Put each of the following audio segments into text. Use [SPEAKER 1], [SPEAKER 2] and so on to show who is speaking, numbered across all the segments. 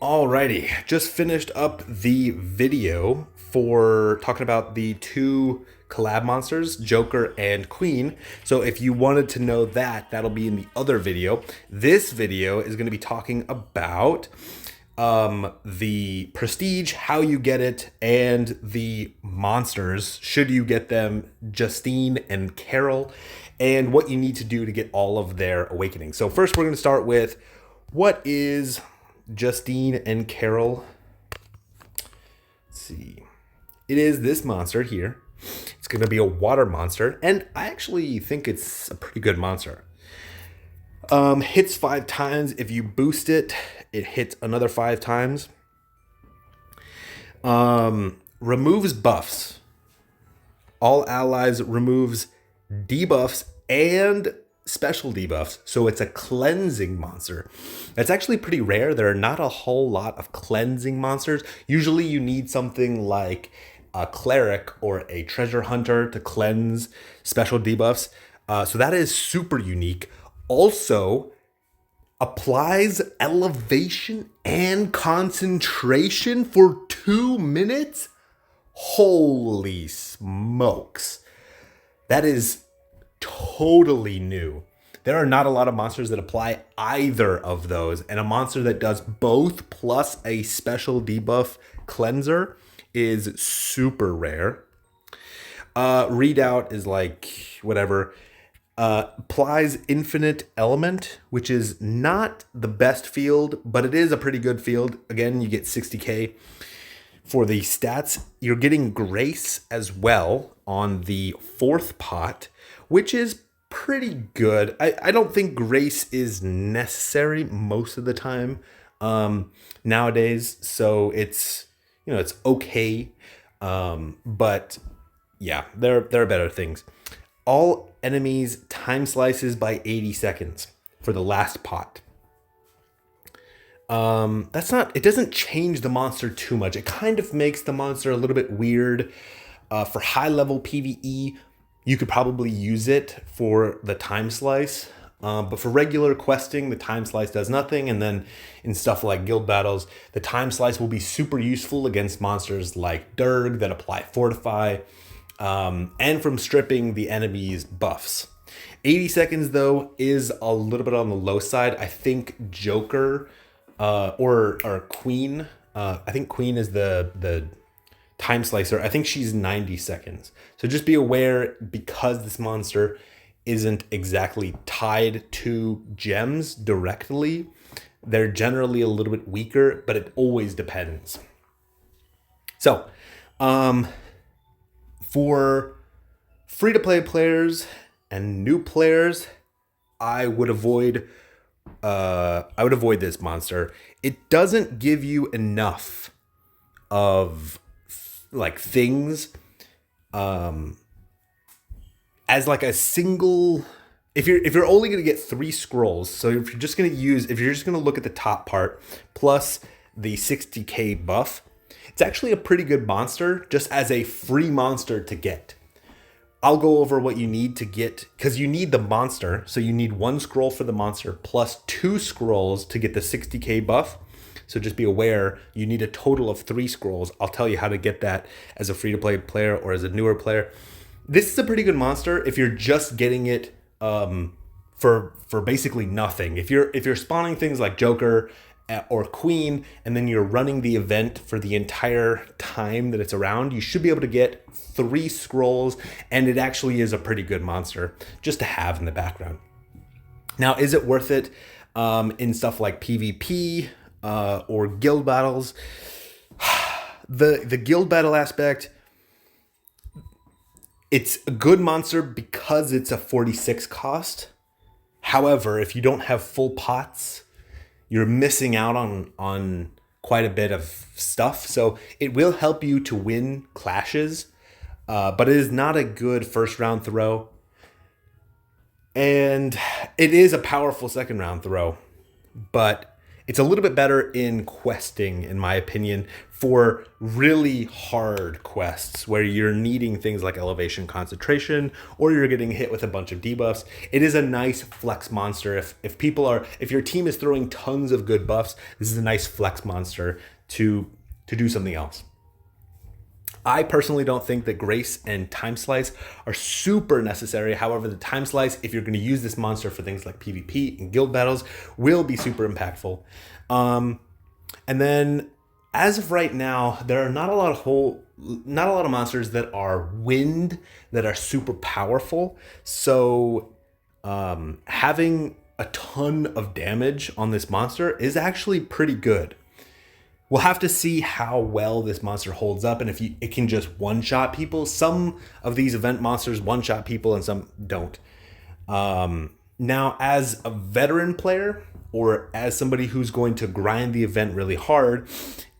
[SPEAKER 1] Alrighty, just finished up the video for talking about the two collab monsters, Joker and Queen. So if you wanted to know that, that'll be in the other video. This video is going to be talking about the prestige, how you get it, and the monsters, should you get them, Justine and Carol, and what you need to do to get all of their awakenings. So first we're going to start with what is Justine and Carol. Let's see. It is this monster here. It's going to be a water monster, and I actually think it's a pretty good monster. Hits 5 times. If you boost it, it hits another 5 times. Removes buffs. All allies removes debuffs and special debuffs, so it's a cleansing monster. That's actually pretty rare. There are not a whole lot of cleansing monsters. Usually you need something like a cleric or a treasure hunter to cleanse special debuffs. So that is super unique. Also applies elevation and concentration for 2 minutes. Holy smokes. That is totally new. There are not a lot of monsters that apply either of those, and a monster that does both plus a special debuff cleanser is super rare. Readout is like whatever. Applies infinite element, which is not the best field, but it is a pretty good field. Again, you get 60k. For the stats, you're getting grace as well on the 4th pot, which is pretty good. I don't think grace is necessary most of the time nowadays, so it's okay. But yeah, there are better things. All enemies time slices by 80 seconds for the last pot. It doesn't change the monster too much. It kind of makes the monster a little bit weird. For high level PvE, you could probably use it for the time slice. But for regular questing, the time slice does nothing. And then in stuff like guild battles, the time slice will be super useful against monsters like Durg that apply Fortify, and from stripping the enemy's buffs. 80 seconds, though, is a little bit on the low side. I think Joker or Queen, I think Queen is the time slicer. I think she's 90 seconds. So just be aware, because this monster isn't exactly tied to gems directly, they're generally a little bit weaker, but it always depends. So, for free-to-play players and new players, I would avoid this monster. It doesn't give you enough of like things as like a single. If you're only going to get 3 scrolls, so if you're just going to look at the top part plus the 60k buff, it's actually a pretty good monster just as a free monster to get. I'll go over what you need to get, because you need the monster. So you need 1 scroll for the monster plus 2 scrolls to get the 60k buff. So just be aware, you need a total of 3 scrolls. I'll tell you how to get that as a free-to-play player or as a newer player. This is a pretty good monster if you're just getting it for basically nothing. If you're spawning things like Joker or Queen, and then you're running the event for the entire time that it's around, you should be able to get 3 scrolls, and it actually is a pretty good monster just to have in the background. Now, is it worth it in stuff like PvP or guild battles? The guild battle aspect, it's a good monster because it's a 46 cost. However, if you don't have full pots, you're missing out on quite a bit of stuff. So it will help you to win clashes, but it is not a good first round throw. And it is a powerful second round throw, but It's a little bit better in questing, in my opinion, for really hard quests where you're needing things like elevation concentration or you're getting hit with a bunch of debuffs. It is a nice flex monster. If your team is throwing tons of good buffs, this is a nice flex monster to do something else. I personally don't think that Grace and Time Slice are super necessary. However, the Time Slice, if you're going to use this monster for things like PvP and guild battles, will be super impactful. And then, as of right now, there are not a lot of monsters that are wind that are super powerful. So, having a ton of damage on this monster is actually pretty good. We'll have to see how well this monster holds up and if it can just one-shot people. Some of these event monsters one-shot people and some don't. Now, as a veteran player or as somebody who's going to grind the event really hard,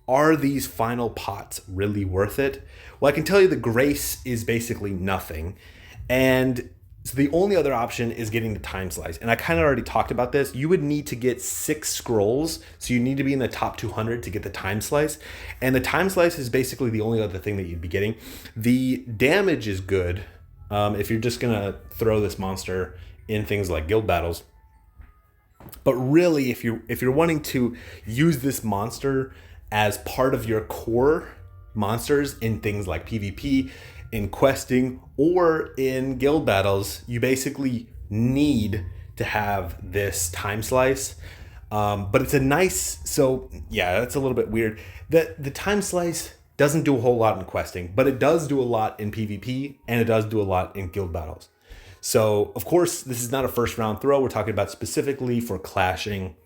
[SPEAKER 1] are these final pots really worth it? Well, I can tell you the Grace is basically nothing. And so the only other option is getting the Time Slice. And I kind of already talked about this. You would need to get 6 scrolls. So you need to be in the top 200 to get the Time Slice. And the Time Slice is basically the only other thing that you'd be getting. The damage is good if you're just going to throw this monster in things like guild battles. But really, if you're wanting to use this monster as part of your core monsters in things like PvP, in questing, or in guild battles, you basically need to have this Time Slice. But it's a nice, so yeah, that's a little bit weird. The Time Slice doesn't do a whole lot in questing, but it does do a lot in PvP, and it does do a lot in guild battles. So, of course, this is not a first round throw. We're talking about specifically for clashing.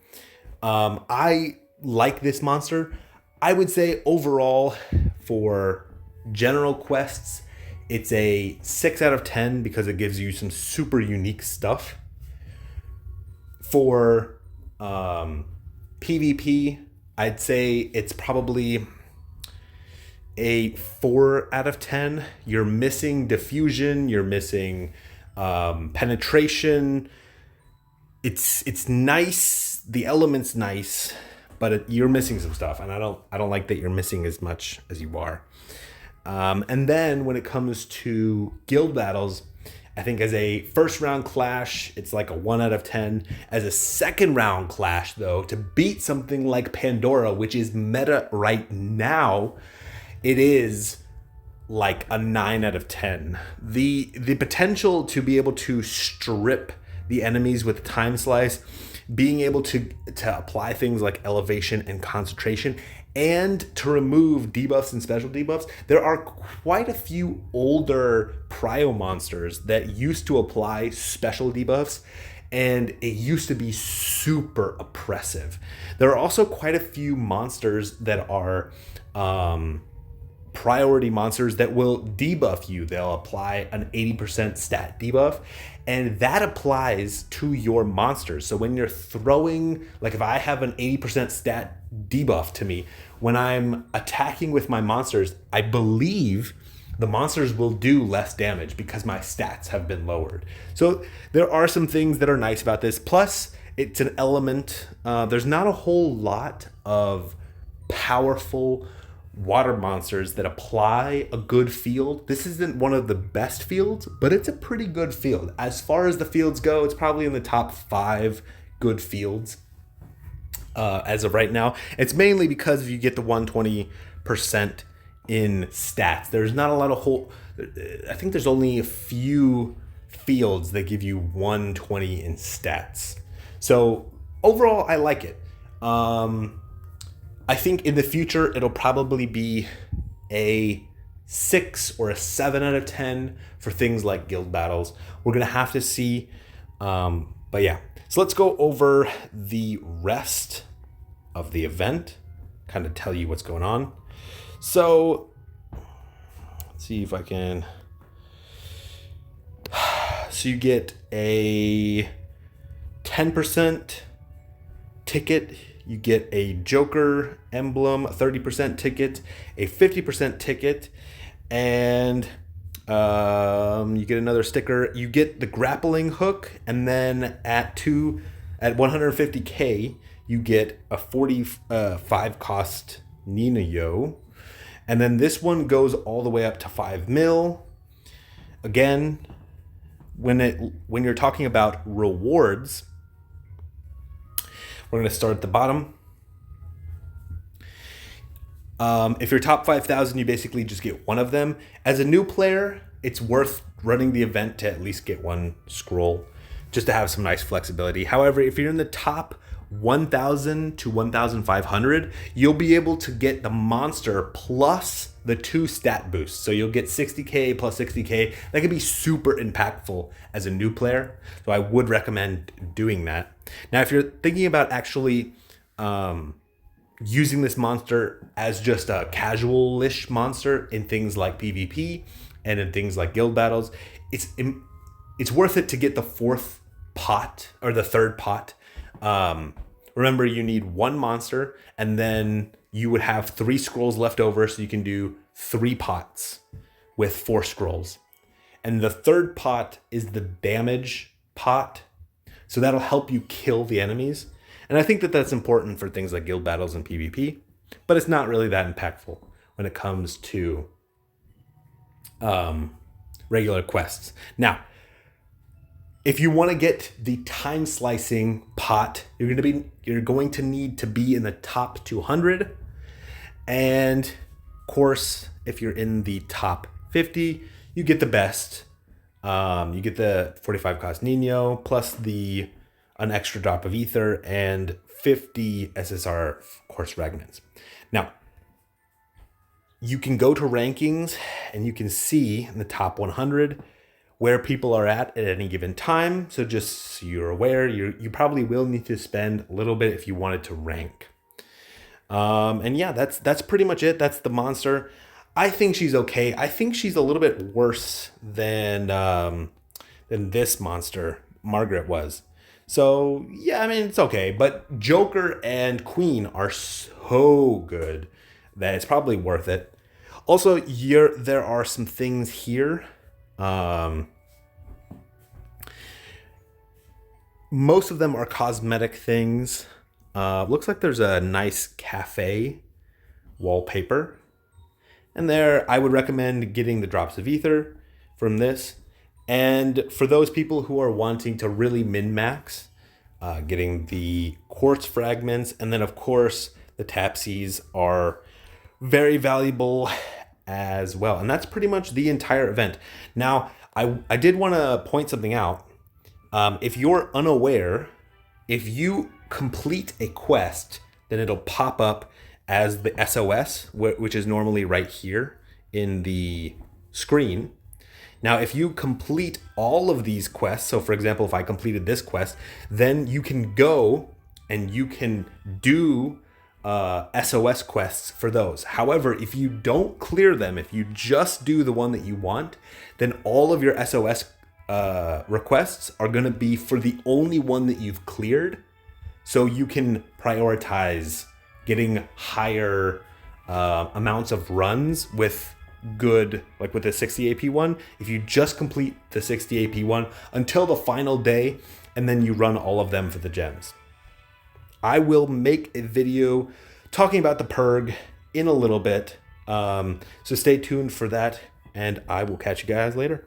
[SPEAKER 1] I like this monster. I would say overall for general quests, it's a 6 out of 10 because it gives you some super unique stuff. For PvP, I'd say it's probably a 4 out of 10. You're missing diffusion, you're missing penetration. It's nice, the element's nice, but you're missing some stuff, and I don't like that you're missing as much as you are. And then when it comes to guild battles, I think as a first round clash, it's like a 1 out of 10. As a second round clash, though, to beat something like Pandora, which is meta right now, it is like a 9 out of 10. The potential to be able to strip the enemies with Time Slice, being able to apply things like elevation and concentration, and to remove debuffs and special debuffs. There are quite a few older prio monsters that used to apply special debuffs, and it used to be super oppressive. There are also quite a few monsters that are priority monsters that will debuff you. They'll apply an 80% stat debuff, and that applies to your monsters. So when you're throwing, like if I have an 80% stat debuff to me, when I'm attacking with my monsters, I believe the monsters will do less damage because my stats have been lowered. So there are some things that are nice about this. Plus, it's an element. There's not a whole lot of powerful water monsters that apply a good field. This isn't one of the best fields, but it's a pretty good field. As far as the fields go, it's probably in the top 5 good fields as of right now. It's mainly because you get the 120% in stats. There's not a lot of I think there's only a few fields that give you 120 in stats. So overall, I like it. I think in the future, it'll probably be a 6 or a 7 out of 10 for things like guild battles. We're going to have to see. But yeah, so let's go over the rest of the event, kind of tell you what's going on. So let's see if I can. So you get a 10% ticket. You get a Joker emblem, a 30% ticket, a 50% ticket, and you get another sticker. You get the grappling hook, and then at 150K, you get a 45 cost Nino. And then this one goes all the way up to 5 mil. Again, when you're talking about rewards, we're going to start at the bottom. If you're top 5,000, you basically just get one of them. As a new player, it's worth running the event to at least get one scroll, just to have some nice flexibility. However, if you're in the top 1,000 to 1,500, you'll be able to get the monster plus the 2 stat boosts. So you'll get 60k plus 60k. That can be super impactful as a new player. So I would recommend doing that. Now, if you're thinking about actually using this monster as just a casual-ish monster in things like PvP and in things like guild battles, it's worth it to get the 4th pot or the 3rd pot. Remember, you need 1 monster, and then you would have 3 scrolls left over, so you can do 3 pots with 4 scrolls. And the 3rd pot is the damage pot, so that'll help you kill the enemies. And I think that that's important for things like guild battles and PvP, but it's not really that impactful when it comes to regular quests. Now, if you want to get the time slicing pot, you're going to need to be in the top 200. And of course, if you're in the top 50, you get the best. You get the 45 cost Nino plus an extra drop of ether and 50 SSR course fragments. Now, you can go to rankings and you can see in the top 100 where people are at any given time. So just so you're aware, you probably will need to spend a little bit if you wanted to rank. And yeah, that's pretty much it. That's the monster. I think she's okay. I think she's a little bit worse than this monster, Margaret, was. So yeah, I mean, it's okay. But Joker and Queen are so good that it's probably worth it. Also, there are some things here. Most of them are cosmetic things. Looks like there's a nice cafe wallpaper. And there, I would recommend getting the drops of ether from this. And for those people who are wanting to really min-max, getting the quartz fragments. And then, of course, the tapsies are very valuable as well. And that's pretty much the entire event. Now, I did want to point something out. If you're unaware, if you complete a quest, then it'll pop up as the SOS, which is normally right here in the screen. Now, if you complete all of these quests, so for example, if I completed this quest, then you can go and you can do SOS quests for those. However, if you don't clear them, if you just do the one that you want, then all of your SOS requests are going to be for the only one that you've cleared. So you can prioritize getting higher amounts of runs with good, like with the 60 AP one. If you just complete the 60 AP one until the final day, and then you run all of them for the gems. I will make a video talking about the perg in a little bit. So stay tuned for that, and I will catch you guys later.